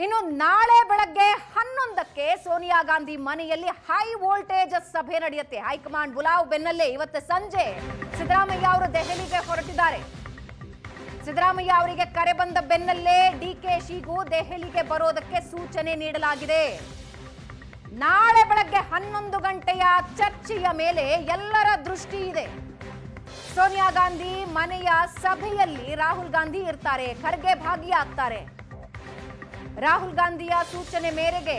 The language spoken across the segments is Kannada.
ಇನ್ನು ನಾಳೆ ಬೆಳಗ್ಗೆ 11ಕ್ಕೆ ಸೋನಿಯಾ ಗಾಂಧಿ ಮನೆಯಲ್ಲಿ ಹೈ ವೋಲ್ಟೇಜ್ ಸಭೆ ನಡೆಯುತ್ತೆ. ಹೈಕಮಾಂಡ್ ಬುಲಾವ್ ಬೆನ್ನಲ್ಲೇ ಇವತ್ತು ಸಂಜೆ ಸಿದ್ದರಾಮಯ್ಯ ಅವರು ದೆಹಲಿಗೆ ಹೊರಟಿದ್ದಾರೆ. ಸಿದ್ದರಾಮಯ್ಯ ಅವರಿಗೆ ಕರೆ ಬಂದ ಬೆನ್ನಲ್ಲೇ ಡಿಕೆಶಿಗೂ ದೆಹಲಿಗೆ ಬರೋದಕ್ಕೆ ಸೂಚನೆ ನೀಡಲಾಗಿದೆ. ನಾಳೆ ಬೆಳಗ್ಗೆ 11 ಗಂಟೆಯ ಚರ್ಚೆಯ ಮೇಲೆ ಎಲ್ಲರ ದೃಷ್ಟಿ ಇದೆ. ಸೋನಿಯಾ ಗಾಂಧಿ ಮನೆಯ ಸಭೆಯಲ್ಲಿ ರಾಹುಲ್ ಗಾಂಧಿ ಇರ್ತಾರೆ, ಖರ್ಗೆ ಭಾಗಿಯಾಗ್ತಾರೆ. ರಾಹುಲ್ ಗಾಂಧಿಯ ಸೂಚನೆ ಮೇರೆಗೆ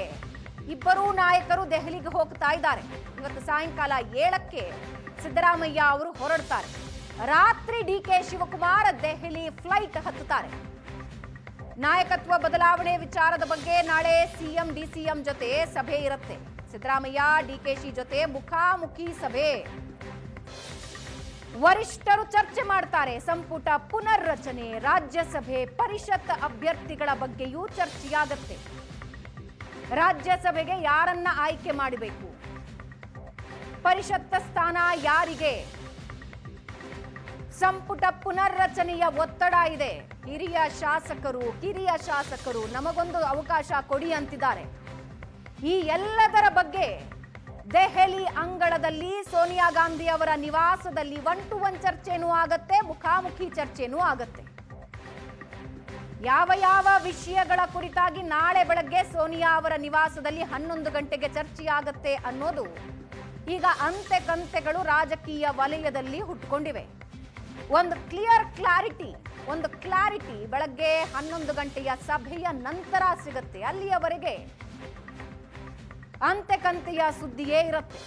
ಇಬ್ಬರೂ ನಾಯಕರು ದೆಹಲಿಗೆ ಹೋಗ್ತಾ ಇದ್ದಾರೆ. ಇವತ್ತು ಸಾಯಂಕಾಲ 7ಕ್ಕೆ ಸಿದ್ದರಾಮಯ್ಯ ಅವರು ಹೊರಡ್ತಾರೆ. ರಾತ್ರಿ ಡಿಕೆ ಶಿವಕುಮಾರ್ ದೆಹಲಿ ಫ್ಲೈಟ್ ಹತ್ತುತ್ತಾರೆ. ನಾಯಕತ್ವ ಬದಲಾವಣೆ ವಿಚಾರದ ಬಗ್ಗೆ ನಾಳೆ ಸಿಎಂ ಡಿಸಿಎಂ ಜೊತೆ ಸಭೆ ಇರುತ್ತೆ. ಸಿದ್ದರಾಮಯ್ಯ ಡಿಕೆಶಿ ಜೊತೆ ಮುಖಾಮುಖಿ ಸಭೆ. ವರಿಷ್ಠರು ಚರ್ಚೆ ಮಾಡ್ತಾರೆ. ಸಂಪುಟ ಪುನರ್ರಚನೆ, ರಾಜ್ಯಸಭೆ, ಪರಿಷತ್ ಅಭ್ಯರ್ಥಿಗಳ ಬಗ್ಗೆಯೂ ಚರ್ಚೆಯಾಗುತ್ತೆ. ರಾಜ್ಯಸಭೆಗೆ ಯಾರನ್ನ ಆಯ್ಕೆ ಮಾಡಬೇಕು, ಪರಿಷತ್ ಸ್ಥಾನ ಯಾರಿಗೆ, ಸಂಪುಟ ಪುನರ್ರಚನೆಯ ಒತ್ತಡ ಇದೆ. ಹಿರಿಯ ಶಾಸಕರು ನಮಗೊಂದು ಅವಕಾಶ ಕೊಡಿ ಅಂತಿದ್ದಾರೆ. ಈ ಎಲ್ಲದರ ಬಗ್ಗೆ ದೆಹಲಿ ಅಂಗಳದಲ್ಲಿ ಸೋನಿಯಾ ಗಾಂಧಿ ಅವರ ನಿವಾಸದಲ್ಲಿ 1-to-1 ಚರ್ಚೆನೂ ಆಗತ್ತೆ, ಮುಖಾಮುಖಿ ಚರ್ಚೆನೂ ಆಗತ್ತೆ. ಯಾವ ವಿಷಯಗಳ ಕುರಿತಾಗಿ ನಾಳೆ ಬೆಳಗ್ಗೆ ಸೋನಿಯಾ ಅವರ ನಿವಾಸದಲ್ಲಿ 11 ಗಂಟೆಗೆ ಚರ್ಚೆಯಾಗತ್ತೆ ಅನ್ನೋದು ಈಗ ಅಂತೆ ಕಂತೆಗಳು ರಾಜಕೀಯ ವಲಯದಲ್ಲಿ ಹುಟ್ಟುಕೊಂಡಿವೆ. ಒಂದು ಕ್ಲಾರಿಟಿ ಬೆಳಗ್ಗೆ 11 ಗಂಟೆಯ ಸಭೆಯ ನಂತರ ಸಿಗುತ್ತೆ. ಅಲ್ಲಿಯವರೆಗೆ ಅಂತೆ ಕಂತೆಯ ಸುದ್ದಿಯೇ ಇರುತ್ತೆ.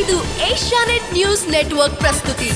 ಇದು ಏಷ್ಯಾನೆಟ್ ನ್ಯೂಸ್ ನೆಟ್ವರ್ಕ್ ಪ್ರಸ್ತುತಿ.